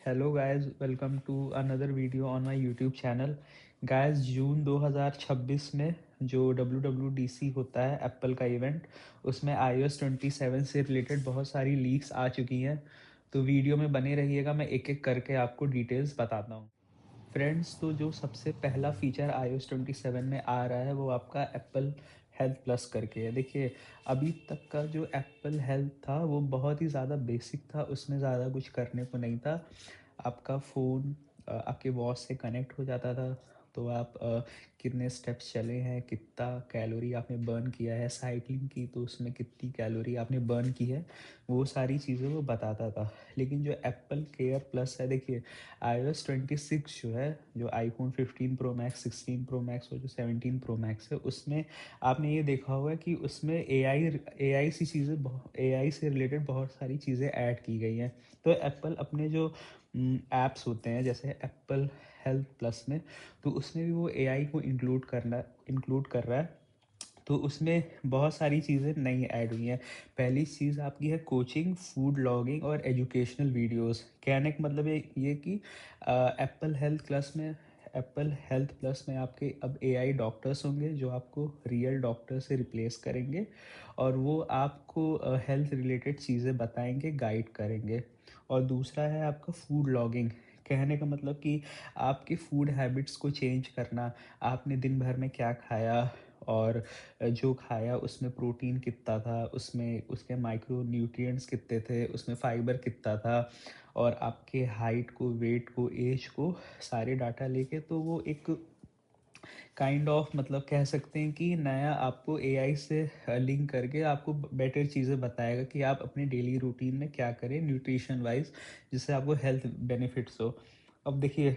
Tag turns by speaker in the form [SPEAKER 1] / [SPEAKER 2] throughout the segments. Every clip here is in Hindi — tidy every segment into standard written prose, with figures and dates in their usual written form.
[SPEAKER 1] Hello guys, welcome to another video on my YouTube channel. Guys, June 2026 में जो WWDC होता है एप्पल का इवेंट, उसमें iOS 27 से रिलेटेड बहुत सारी लीक्स आ चुकी हैं। तो वीडियो में बने रहिएगा, मैं एक एक करके आपको डिटेल्स बताता हूँ। फ्रेंड्स, तो जो सबसे पहला फीचर iOS 27 में आ रहा है वो आपका एप्पल हेल्थ प्लस करके है। देखिए, अभी तक का जो एप्पल हेल्थ था वो बहुत ही ज़्यादा बेसिक था, उसमें ज़्यादा कुछ करने को नहीं था। आपका फ़ोन आपके वॉच से कनेक्ट हो जाता था, तो आप कितने स्टेप्स चले हैं, कितना कैलोरी आपने बर्न किया है, साइकिलिंग की तो उसमें कितनी कैलोरी आपने बर्न की है, वो सारी चीज़ें वो बताता था। लेकिन जो एप्पल केयर प्लस है, देखिए iOS 26 जो है, जो iPhone 15 pro max, 16 pro max और जो 17 प्रो मैक्स है, उसमें आपने ये देखा होगा कि उसमें एआई सी चीज़ें, एआई से रिलेटेड बहुत सारी चीज़ें ऐड की गई हैं। तो एप्पल अपने जो ऐप्स होते हैं जैसे एप्पल हेल्थ प्लस में, तो उसमें भी वो एआई को इंक्लूड कर रहा है। तो उसमें बहुत सारी चीज़ें नई ऐड हुई हैं। पहली चीज़ आपकी है कोचिंग, फूड लॉगिंग और एजुकेशनल वीडियोस। कहने का मतलब ये कि एप्पल हेल्थ प्लस में एप्पल हेल्थ प्लस में आपके अब एआई डॉक्टर्स होंगे जो आपको रियल डॉक्टर से रिप्लेस करेंगे, और वो आपको हेल्थ रिलेटेड चीज़ें बताएंगे, गाइड करेंगे। और दूसरा है आपका फूड लॉगिंग। कहने का मतलब कि आपके फूड हैबिट्स को चेंज करना, आपने दिन भर में क्या खाया, और जो खाया उसमें प्रोटीन कितना था, उसमें उसके माइक्रो न्यूट्रिएंट्स कितने थे, उसमें फाइबर कितना था, और आपके हाइट को, वेट को, एज को, सारे डाटा लेके, तो वो एक काइंड ऑफ मतलब कह सकते हैं कि नया आपको एआई से लिंक करके आपको बेटर चीज़ें बताएगा कि आप अपने डेली रूटीन में क्या करें न्यूट्रिशन वाइज, जिससे आपको हेल्थ बेनिफिट्स हो। अब देखिए,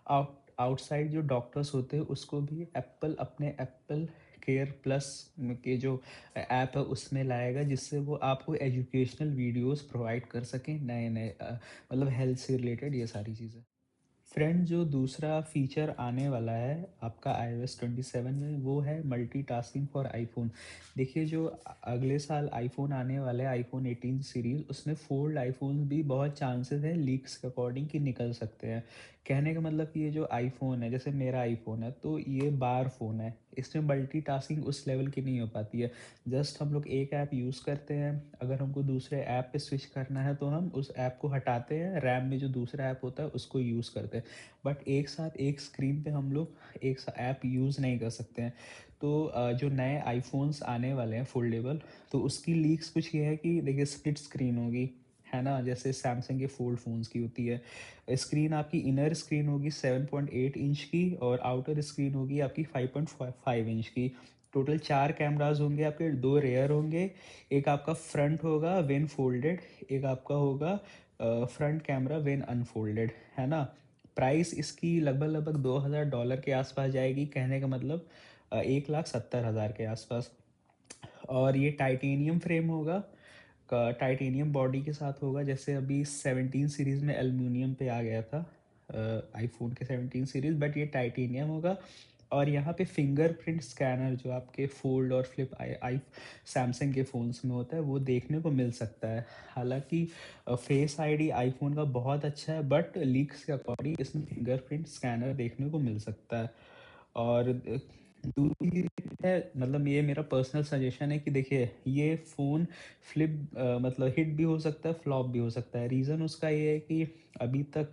[SPEAKER 1] आउटसाइड जो डॉक्टर्स होते हैं उसको भी एप्पल अपने एप्पल केयर प्लस के जो ऐप है उसमें लाएगा, जिससे वो आपको एजुकेशनल वीडियोस प्रोवाइड कर सकें, नए नए मतलब हेल्थ से रिलेटेड ये सारी चीज़ें। फ्रेंड, जो दूसरा फीचर आने वाला है आपका iOS 27 में, वो है मल्टीटास्किंग फॉर आईफोन। देखिए, जो अगले साल आईफोन आने वाला है, आईफोन 18 सीरीज़, उसमें फोल्ड आईफोन भी बहुत चांसेस है लीक्स के अकॉर्डिंग कि निकल सकते हैं। कहने का मतलब कि ये जो आईफोन है, जैसे मेरा आईफोन है, तो ये बार फ़ोन है, इसमें मल्टीटास्किंग उस लेवल की नहीं हो पाती है। जस्ट हम लोग एक ऐप यूज़ करते हैं, अगर हमको दूसरे ऐप पे स्विच करना है तो हम उस ऐप को हटाते हैं, रैम में जो दूसरा ऐप होता है उसको यूज़ करते हैं। बट एक साथ एक स्क्रीन पे हम लोग एक ऐप यूज़ नहीं कर सकते हैं। तो जो नए आईफोन्स आने वाले हैं फोल्डेबल, तो उसकी लीक्स कुछ ये है कि देखिए स्प्लिट स्क्रीन होगी, है ना, जैसे सैमसंग के फोल्ड फ़ोन्स की होती है। स्क्रीन आपकी इनर स्क्रीन होगी 7.8 इंच की, और आउटर स्क्रीन होगी आपकी 5.5 इंच की। टोटल 4 कैमराज होंगे आपके, 2 रेयर होंगे, एक आपका फ्रंट होगा वेन फोल्डेड, एक आपका होगा फ्रंट कैमरा वेन अनफोल्डेड, है ना। प्राइस इसकी लगभग लगभग $2000 के आसपास जाएगी, कहने का मतलब 1,70,000 के आसपास। और ये टाइटेनियम फ्रेम होगा, टाइटेनियम बॉडी के साथ होगा, जैसे अभी 17 सीरीज़ में एल्यूमिनियम पे आ गया था आईफोन के 17 सीरीज़, बट ये टाइटेनियम होगा। और यहाँ पे फिंगरप्रिंट स्कैनर जो आपके फोल्ड और फ्लिप आई आई सैमसंग के फ़ोन्स में होता है वो देखने को मिल सकता है। हालांकि फेस आईडी आईफोन का बहुत अच्छा है, बट लीक्स के अकॉर्डिंग इसमें फिंगरप्रिंट स्कैनर देखने को मिल सकता है। और दूसरी है, मतलब ये मेरा पर्सनल सजेशन है कि देखिए, ये फ़ोन मतलब हिट भी हो सकता है, फ्लॉप भी हो सकता है। रीज़न उसका ये है कि अभी तक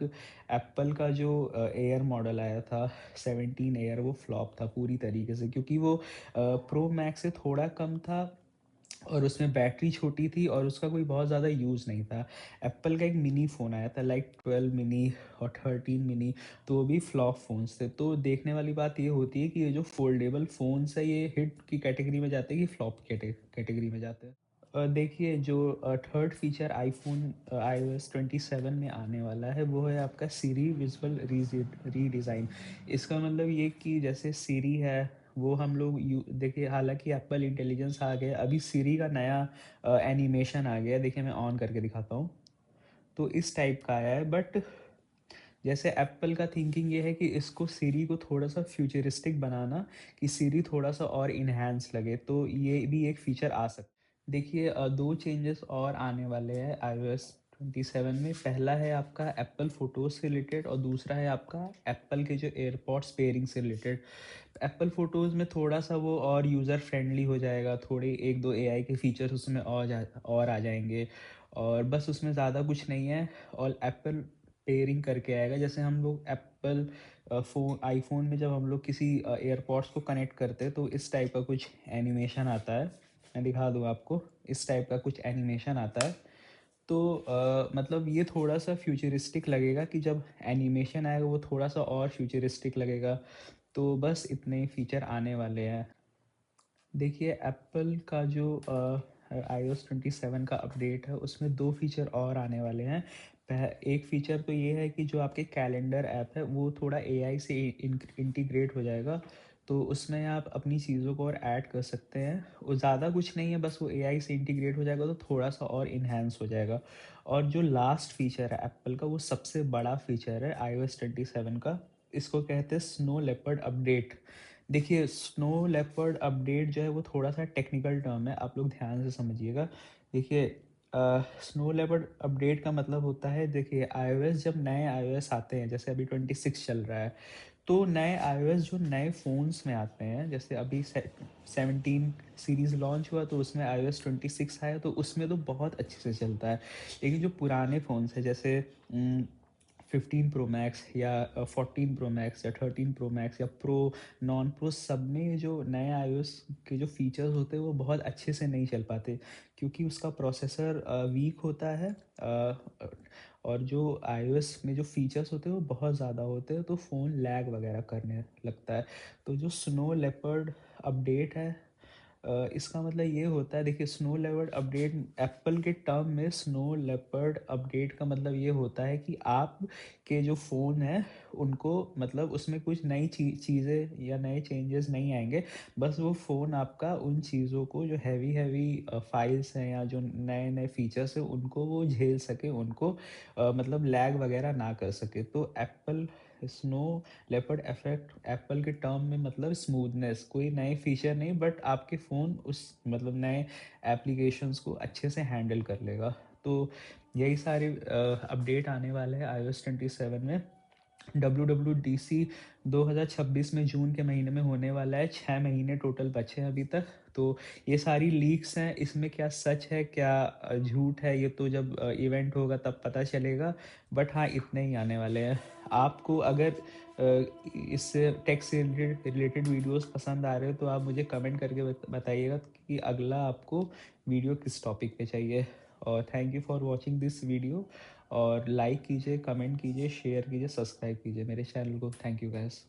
[SPEAKER 1] एप्पल का जो एयर मॉडल आया था 17 एयर, वो फ्लॉप था पूरी तरीके से, क्योंकि वो प्रो मैक्स से थोड़ा कम था, और उसमें बैटरी छोटी थी, और उसका कोई बहुत ज़्यादा यूज़ नहीं था। एप्पल का एक मिनी फ़ोन आया था लाइक 12 मिनी और 13 मिनी, तो वो भी फ्लॉप फ़ोन्स थे। तो देखने वाली बात ये होती है कि ये जो फोल्डेबल फ़ोन्स है, ये हिट की कैटेगरी में जाते हैं कि फ्लॉप कैटेगरी में जाते हैं। देखिए, जो थर्ड फीचर आईफोन iOS 27 में आने वाला है वो है आपका सीरी विजुअल रीडिज़ाइन। इसका मतलब ये कि जैसे सीरी है, वो हम लोग देखिए, हालांकि एप्पल इंटेलिजेंस आ गया, अभी सीरी का नया एनिमेशन आ गया। देखिए, मैं ऑन करके दिखाता हूँ, तो इस टाइप का आया है। बट जैसे एप्पल का थिंकिंग ये है कि इसको सीरी को थोड़ा सा फ्यूचरिस्टिक बनाना, कि सीरी थोड़ा सा और इन्हेंस लगे, तो ये भी एक फीचर आ सकता है। देखिए, दो चेंजेस और आने वाले हैं iOS 27 में पहला है आपका एप्पल फ़ोटोज़ से रिलेटेड और दूसरा है आपका एप्पल के जो एयरपॉड्स पेयरिंग से रिलेटेड। एप्पल फ़ोटोज़ में थोड़ा-सा वो और यूज़र फ्रेंडली हो जाएगा, थोड़े 1-2 एआई के फ़ीचर्स उसमें और आ जाएँगे और बस उसमें ज़्यादा कुछ नहीं है। और एप्पल पेयरिंग करके आएगा, जैसे हम लोग एप्पल आईफ़ोन में जब हम लोग किसी एयरपॉड्स को कनेक्ट करते हैं तो इस टाइप का कुछ एनिमेशन आता है। मैं दिखा दूँ आपको, इस टाइप का कुछ एनिमेशन आता है। तो मतलब ये थोड़ा-सा फ्यूचरिस्टिक लगेगा कि जब एनिमेशन आएगा वो थोड़ा-सा और फ्यूचरिस्टिक लगेगा। तो बस इतने ही फ़ीचर आने वाले हैं। देखिए एप्पल का जो iOS 27 का अपडेट है उसमें 2 फ़ीचर और आने वाले हैं। एक फ़ीचर तो ये है कि जो आपके कैलेंडर ऐप है वो थोड़ा एआई से इंटीग्रेट हो जाएगा। तो उसमें आप अपनी चीज़ों को और ऐड कर सकते हैं। वो ज़्यादा कुछ नहीं है, बस वो एआई से इंटीग्रेट हो जाएगा तो थोड़ा-सा और एनहांस हो जाएगा। और जो लास्ट फ़ीचर है एप्पल का वो सबसे बड़ा फ़ीचर है iOS 27 का। इसको कहते हैं स्नो लेपर्ड अपडेट। देखिए स्नो लेपर्ड अपडेट जो है वो थोड़ा-सा टेक्निकल टर्म है, आप लोग ध्यान से समझिएगा। देखिए स्नो लेपर्ड अपडेट का मतलब होता है, देखिए iOS जब नए iOS आते हैं, जैसे अभी 26 चल रहा है, तो नए iOS जो नए फ़ोन्स में आते हैं, जैसे अभी 17 सीरीज़ लॉन्च हुआ तो उसमें iOS 26 आया तो उसमें तो बहुत अच्छे से चलता है। लेकिन जो पुराने फ़ोन्स हैं जैसे 15 प्रो मैक्स या 14 प्रो मैक्स या 13 प्रो मैक्स या प्रो, नॉन प्रो, सब में जो नए iOS के जो फ़ीचर्स होते हैं वो बहुत अच्छे से नहीं चल पाते क्योंकि उसका प्रोसेसर वीक होता है। और जो iOS में जो फ़ीचर्स होते हैं वो बहुत ज़्यादा होते हैं तो फ़ोन लैग वगैरह करने लगता है। तो जो स्नो लेपर्ड अपडेट है, इसका मतलब ये होता है, देखिए स्नो लेपर्ड अपडेट एप्पल के टर्म में स्नो लेपर्ड अपडेट का मतलब ये होता है कि आप के जो फ़ोन है उनको मतलब उसमें कुछ नई चीज़ें या नए चेंजेस नहीं आएंगे। बस वो फ़ोन आपका उन चीज़ों को जो हैवी हैवी फाइल्स हैं या जो नए नए फीचर्स हैं उनको वो झेल सके, उनको मतलब लैग वगैरह ना कर सके। तो Apple snow leopard effect Apple के टर्म में मतलब स्मूथनेस, कोई नए फीचर नहीं, बट आपके फ़ोन उस मतलब नए एप्लीकेशंस को अच्छे से हैंडल कर लेगा। तो यही सारे अपडेट आने वाले हैं iOS 27 में। WWDC 2026 में जून के महीने में होने वाला है। 6 महीने टोटल बचे हैं अभी तक। तो ये सारी लीक्स हैं, इसमें क्या सच है क्या झूठ है ये तो जब इवेंट होगा तब पता चलेगा। बट हाँ इतने ही आने वाले हैं। आपको अगर इससे टेक से रिलेटेड वीडियोस पसंद आ रहे हो तो आप मुझे कमेंट करके बताइएगा कि अगला आपको वीडियो किस टॉपिक पे चाहिए। और thank you for watching this video. और लाइक कीजिए, कमेंट कीजिए, शेयर कीजिए, सब्सक्राइब कीजिए मेरे चैनल को। Thank you guys.